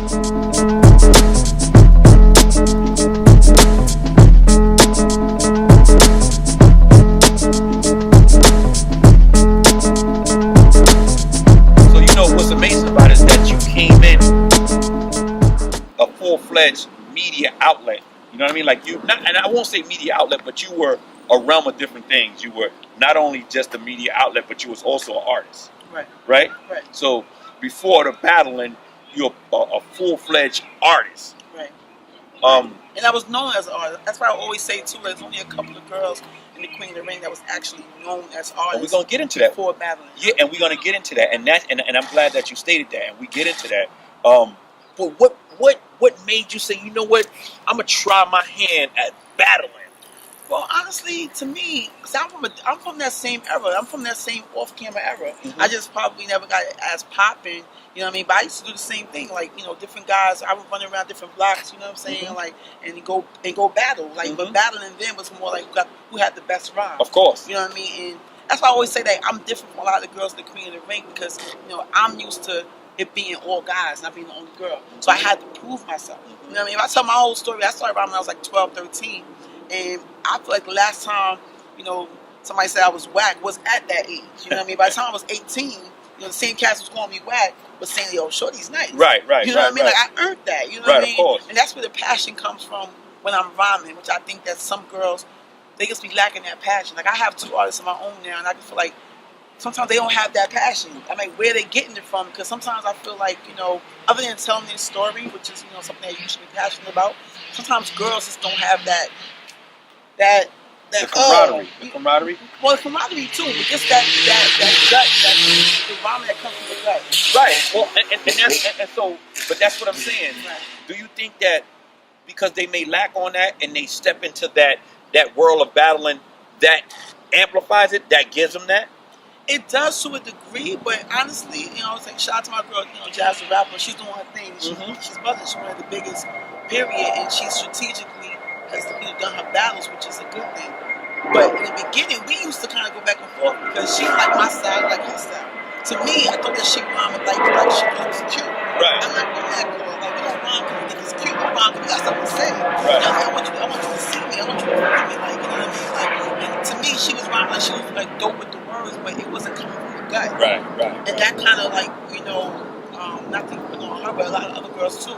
So you know what's amazing about it is that you came in a full-fledged media outlet. You know what I mean? Like and I won't say media outlet, but you were a realm of different things. You were not only just a media outlet, but you was also an artist. Right. Right? Right. So before the battling, you're a full-fledged artist. Right. And I was known as an artist. That's why I always say too. There's only a couple of girls in the Queen of the Ring that was actually known as artists. we're gonna get into that before battling. Yeah, and we're gonna get into that, and I'm glad that you stated that, and we get into that. But what made you say, you know what, I'm gonna try my hand at battling? Well, honestly, to me, cause I'm from that same era. I'm from that same off-camera era. Mm-hmm. I just probably never got as popping, you know what I mean? But I used to do the same thing, like, you know, different guys. I would run around different blocks, you know what I'm saying? Mm-hmm. Like, and go battle. Like, Mm-hmm. but battling then was more like who had the best rhyme. Of course. You know what I mean? And that's why I always say that I'm different from a lot of the girls in the Queen of the Ring because, you know, I'm used to it being all guys, not being the only girl. So I had to prove myself. You know what I mean? If I tell my whole story, I started around when I was like 12, 13. And I feel like the last time, you know, somebody said I was whack was at that age. You know what I mean? By the time I was 18, you know, the same cats was calling me whack was saying, yo, shorty's nice. Right. You know what I mean? Right. Like, I earned that. You know Right, what I mean? of course. And that's where the passion comes from when I'm rhyming, which I think that some girls, they just be lacking that passion. Like, I have 2 artists of my own now, and I just feel like sometimes they don't have that passion. I mean, where they getting it from? Because sometimes I feel like, you know, other than telling their story, which is, you know, something that you should be passionate about, sometimes girls just don't have that the camaraderie. The camaraderie? Well, the camaraderie too, but just that gut, the rhyming that comes from the gut. Right. Well, and so, but that's what I'm saying. Right. Do you think that because they may lack on that and they step into that world of battling, that amplifies it, that gives them that? It does to a degree, but honestly, you know, like, shout out to my girl, you know, Jazz the rapper. She's doing her thing. She's buzzing. She's one of the biggest, period, and she strategically has, you know, done her battles, which is a good thing. But in the beginning, we used to kind of go back and forth because she liked my style, I like her style. To me, I thought that she rhymed like she looks cute. Right. I'm not doing that, girl. Like, we don't rhyme because we think it's cute. We rhyme because we got something to say. Right. You know, I want you to see me. I want you to hear me. Like, you know what I mean? Like, and to me, she was rhyming like she was like dope with the words, but it wasn't coming from the gut. Right. And that kind of like, you know, not to put on her, but a lot of other girls too.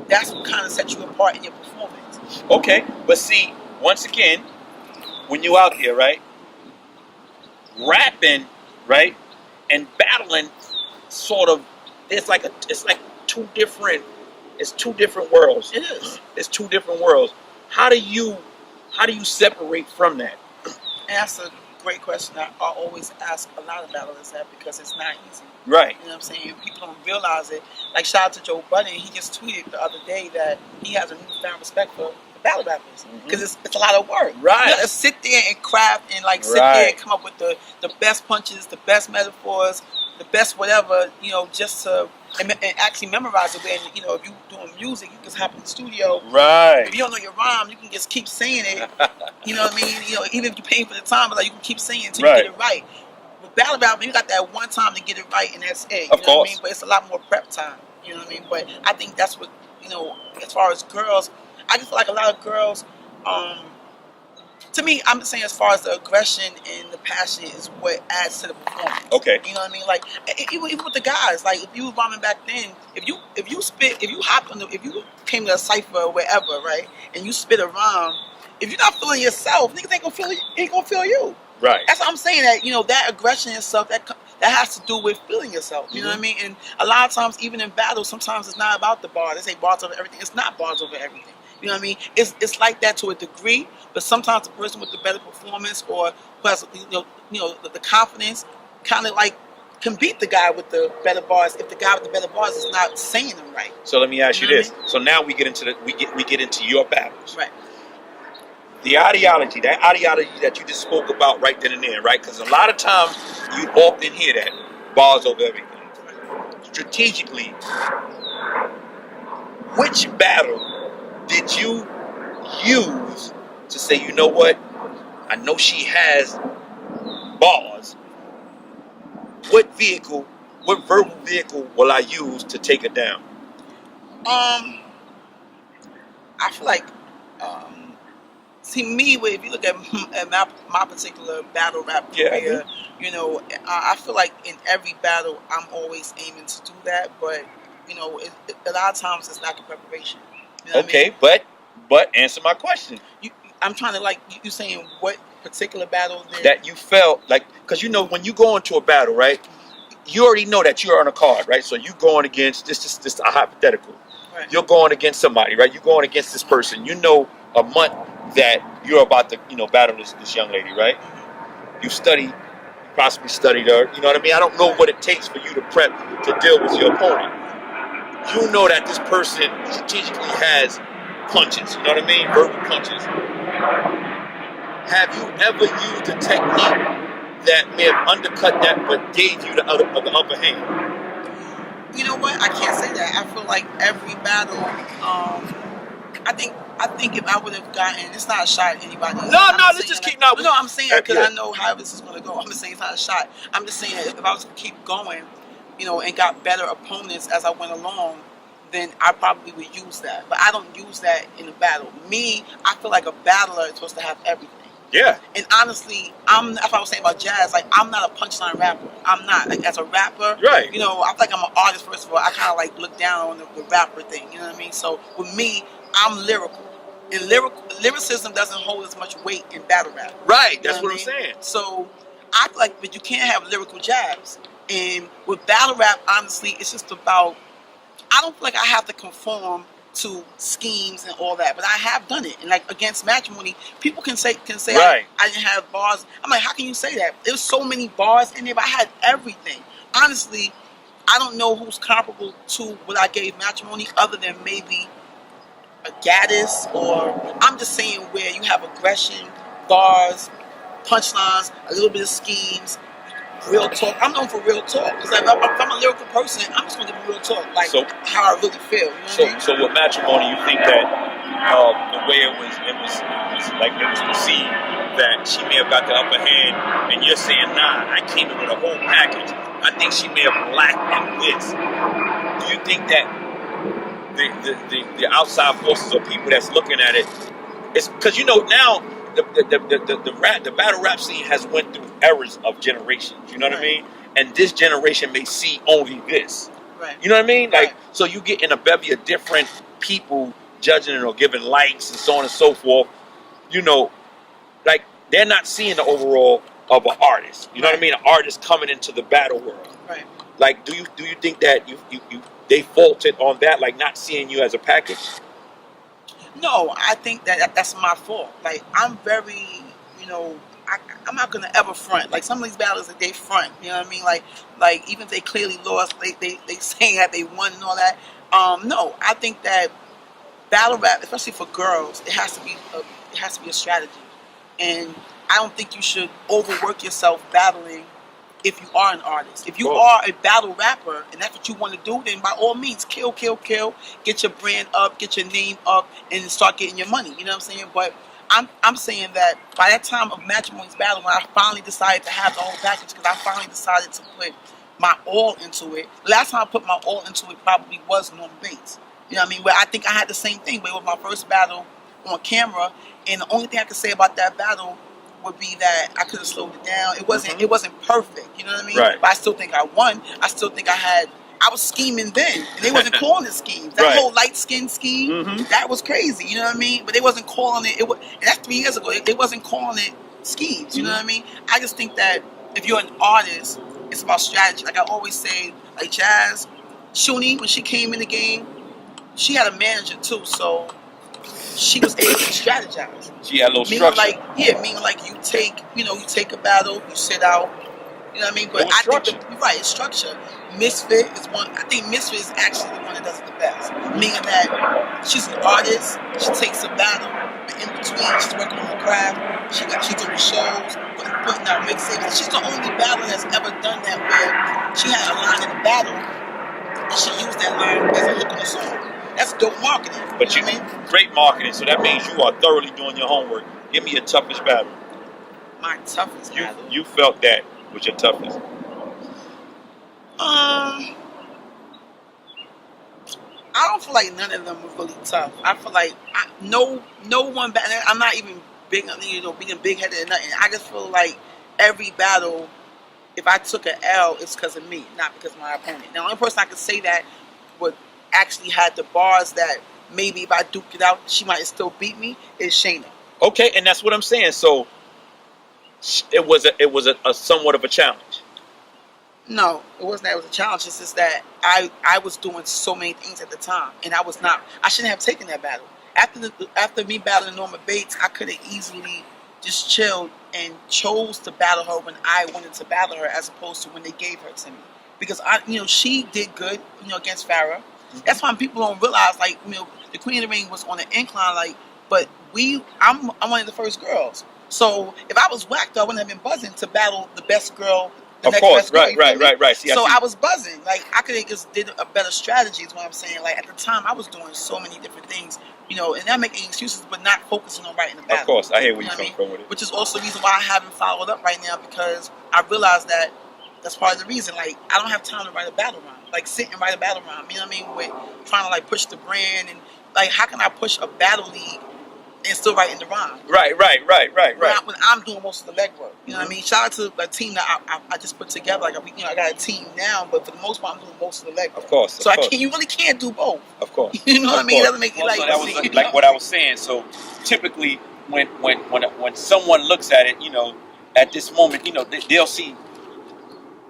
That's what kind of sets you apart in your performance. Okay, but see, once again, when you out here, right, rapping, right, and battling, sort of, it's like two different worlds. It is. It's 2 different worlds. How do you separate from that? And that's a great question. I always ask a lot of battlers that because it's not easy. Right. You know what I'm saying? People don't realize it. Like, shout out to Joe Budden. He just tweeted the other day that he has a newfound respect for battle rappers because it's a lot of work. Right. You gotta sit there and craft and like sit there and come up with the best punches, the best metaphors, the best whatever, you know, just to and actually memorize it. And, you know, if you doing music, you just hop in the studio. Right. If you don't know your rhyme, you can just keep saying it. You know what I mean? You know, even if you're paying for the time, but like you can keep saying it until you get it right. With battle rap, you got that one time to get it right, and that's it. You know what I mean? But it's a lot more prep time. You know what I mean? But I think that's what, you know, as far as girls, I just feel like a lot of girls, to me, I'm saying as far as the aggression and the passion is what adds to the performance. Okay. You know what I mean? Like even with the guys, like if you was rhyming back then, if you came to a cipher or wherever, right, and you spit a rhyme, if you're not feeling yourself, niggas ain't gonna feel you. Right. That's what I'm saying. That, you know, that aggression and stuff that has to do with feeling yourself. You know what I mean? And a lot of times, even in battles, sometimes it's not about the bar. They say bars over everything. It's not bars over everything. You know what I mean? It's like that to a degree, but sometimes the person with the better performance or who has the confidence kind of like can beat the guy with the better bars if the guy with the better bars is not saying them right. So let me ask you this. I mean? So now we get into we get into your battles. Right. The ideology that you just spoke about right then and there, right? Because a lot of times you often hear that bars over everything. Strategically, which battle did you use to say, you know what? I know she has bars. What verbal vehicle will I use to take her down? I feel like, see me, if you look at my particular battle rap career, you know, I feel like in every battle I'm always aiming to do that, but you know, a lot of times it's lack of preparation. You know okay, what I mean? but answer my question. I'm trying to, like, you saying what particular battle that you felt like, because you know when you go into a battle, right? You already know that you're on a card, right? So you going against this a hypothetical. Right. You're going against somebody, right? You're going against this person. You know a month that you're about to, you know, battle this young lady, right? You study, you possibly studied her. You know what I mean? I don't know what it takes for you to prep to deal with your opponent. You know that this person strategically has punches. You know what I mean? Verbal punches. Have you ever used a technique that may have undercut that but gave you the upper hand? You know what? I can't say that. I feel like every battle, I think if I would have gotten, it's not a shot at anybody. Let's just keep. No, I'm saying that because I know how this is going to go. I'm just saying it's not a shot. I'm just saying if I was to keep going, you know, and got better opponents as I went along, then I probably would use that. But I don't use that in a battle. Me, I feel like a battler is supposed to have everything. Yeah. And honestly, if I was saying about jazz, like, I'm not a punchline rapper. I'm not. Like, as a rapper, right. You know, I feel like I'm an artist, first of all. I kind of like look down on the rapper thing. You know what I mean? So with me, I'm lyrical. And lyricism doesn't hold as much weight in battle rap. Right. That's what I'm saying. So I feel like, but you can't have lyrical jabs. And with battle rap, honestly, it's just about, I don't feel like I have to conform to schemes and all that, but I have done it. And like against Matrimony, people can say right. I didn't have bars. I'm like, how can you say that? There's so many bars in there, but I had everything. Honestly, I don't know who's comparable to what I gave Matrimony other than maybe a Gaddis, or I'm just saying where you have aggression, bars, punchlines, a little bit of schemes, real talk. I'm known for real talk because if I'm a lyrical person, I'm just going to give you real talk, like how I really feel. You know what I mean? So with Matrimony, you think that the way it was like it was perceived that she may have got the upper hand, and you're saying, nah, I came in with a whole package. I think she may have lacked in this. Do you think that the outside forces or people that's looking at it, it's because you know now the battle rap scene has went through eras of generations. You know what I mean? And this generation may see only this. Right. You know what I mean? Like, so you get in a bevy of different people judging it or giving likes and so on and so forth. You know, like they're not seeing the overall of an artist. You know what I mean? An artist coming into the battle world. Right. Like, do you think that they faulted on that, like not seeing you as a package? No, I think that's my fault. Like, I'm very, you know, I'm not gonna ever front. Like, some of these battles that they front, you know what I mean? Like even if they clearly lost, they saying that they won and all that. No, I think that battle rap, especially for girls, it has to be a strategy, and I don't think you should overwork yourself battling. If you are an artist, if you are a battle rapper, and that's what you want to do, then by all means, kill, get your brand up, get your name up, and start getting your money. You know what I'm saying? But I'm saying that by that time of Matrimony's battle, when I finally decided to have the whole package, because I finally decided to put my all into it. Last time I put my all into it probably was Norman Bates. You know what I mean? Where I think I had the same thing, but it was my first battle on camera, and the only thing I could say about that battle would be that I could have slowed it down. It wasn't perfect, you know what I mean? Right. But I still think I won. I still think I was scheming then, and they wasn't calling it schemes. That whole light skin scheme, that was crazy, you know what I mean? But they wasn't calling it. And that's 3 years ago. They wasn't calling it schemes, you know what I mean? I just think that if you're an artist, it's about strategy. Like I always say, like Jazz, Shuni, when she came in the game, she had a manager too, so she was able to strategize. She had a little structure. Meaning like you take a battle, you sit out, you know what I mean? But I think it's structure. Misfit is one. I think Misfit is actually the one that does it the best. Meaning that she's an artist, she takes a battle, but in between she's working on her craft. She's doing shows, putting out mixtapes. She's the only battler that's ever done that where she had a line in the battle and she used that line as a hook on the song. That's dope marketing. But you mean great marketing, so that means you are thoroughly doing your homework. Give me your toughest battle. My toughest battle. You felt that was your toughest. I I don't feel like none of them were really tough. I feel like no one. I'm not even big, being big headed or nothing. I just feel like every battle, if I took an L, it's because of me, not because of my opponent. Now, the only person I could say that would actually had the bars that maybe if I duked it out, she might still beat me is Shayna. Okay, and that's what I'm saying. So it was a somewhat of a challenge. No, it wasn't that it was a challenge. It's just that I was doing so many things at the time, and I shouldn't have taken that battle. After me battling Norma Bates, I could have easily just chilled and chose to battle her when I wanted to battle her, as opposed to when they gave her to me. Because she did good, against Farrah. Mm-hmm. That's why people don't realize, like, the Queen of the Ring was on an incline, like, but I'm one of the first girls. So if I was whacked, I wouldn't have been buzzing to battle the best girl. Of course, right. See, so I was buzzing. Like, I could have just did a better strategy is what I'm saying. Like, at the time, I was doing so many different things, and not making excuses, but not focusing on writing the battle. Of course, I hear where you're coming from with it. Which is also the reason why I haven't followed up right now, because I realized that that's part of the reason. Like, I don't have time to write a battle rhyme. Like, sit and write a battle rhyme. You know what I mean? With trying to, like, push the brand, and, like, how can I push a battle league and still writing the rhyme? Right. When I'm doing most of the legwork. You know what I mean? Shout out to the team that I just put together. Like, I got a team now, but for the most part, I'm doing most of the legwork. Of course. So you really can't do both. Of course. You know what I mean? It doesn't make it like. So that was like what I was saying. So typically, when someone looks at it, at this moment, they'll see.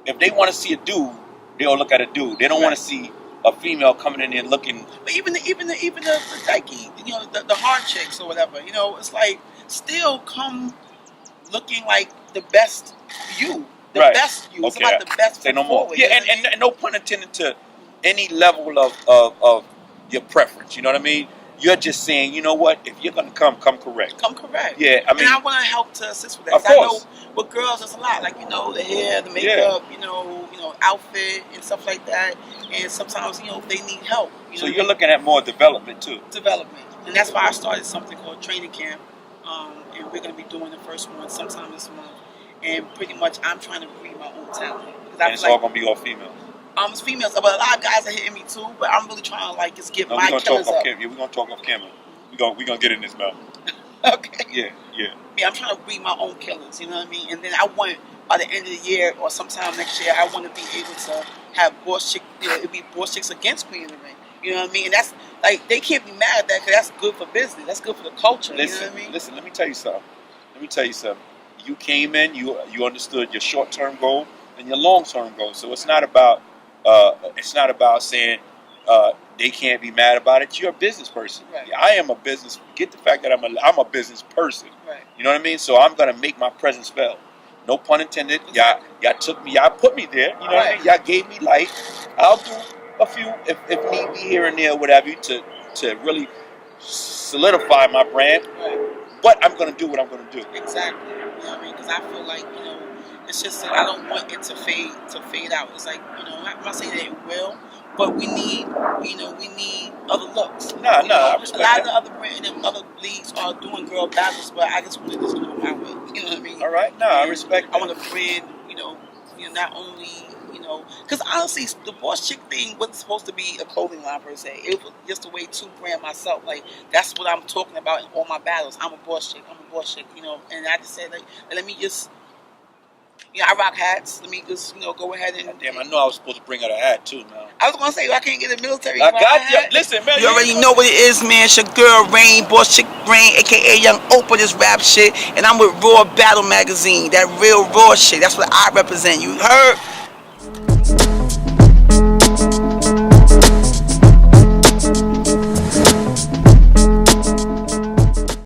If they want to see a dude, they'll look at a dude. They don't want to see a female coming in there looking. But even the dykey, the hard chicks or whatever, it's like still come looking like the best you, best you. It's about the best. Say no more. Yeah, and no pun intended to any level of your preference. You know what I mean? You're just saying, you know what? If you're gonna come correct. Come correct. Yeah, I mean, and I want to help to assist with that. Of course. I know with girls, there's a lot, like the hair, the makeup, outfit and stuff like that. And sometimes, they need help. So you're looking at more development too. Development, and that's why I started something called Training Camp, and we're gonna be doing the first one sometime this month. And pretty much, I'm trying to breed my own talent. And it's all gonna be all females. It's females, but a lot of guys are hitting me too. But I'm really trying to just get my killers up. We're gonna talk off camera. We're gonna get in this mouth. Okay. Yeah. I'm trying to breed my own killers. You know what I mean? And then I want by the end of the year or sometime next year, I want to be able to have boss chick. It'd be boss chicks against Queen of the Ring. You know what I mean? And that's like they can't be mad at that because that's good for business. That's good for the culture. Listen, you know what I mean? Listen. Let me tell you something. You came in. You understood your short-term goal and your long-term goal. So it's not about saying they can't be mad about it. You're a business person. Right. I am a business. Get the fact that I'm a business person. Right. You know what I mean? So I'm gonna make my presence felt. No pun intended. Exactly. Y'all put me there. You know what I mean? Y'all gave me life. I'll do a few if need be here and there, whatever, to really solidify my brand. Right. But I'm gonna do what I'm gonna do. Exactly. You know what I mean? Because I feel like it's just that I don't want it to fade out. It's like I'm not saying that it will, but we need other looks. I A respect lot that. of the other brands and other leagues are doing girl battles, but I just want to just do it my way. You know what I mean? All right. I respect that. I want to brand, not only, because honestly, the boss chick thing wasn't supposed to be a clothing line per se. It was just a way to brand myself. Like that's what I'm talking about in all my battles. I'm a boss chick. And I just said like, let me just. I rock hats. Let me just, go ahead and. Damn, I know I was supposed to bring out a hat too, man. I was gonna say I can't get a military. I got you. Listen, man. You already know what it is, man. It's your girl Rain, BossChickRaine, aka Young Oprah, this rap shit, and I'm with Raw Battle Magazine. That real raw shit. That's what I represent. You heard?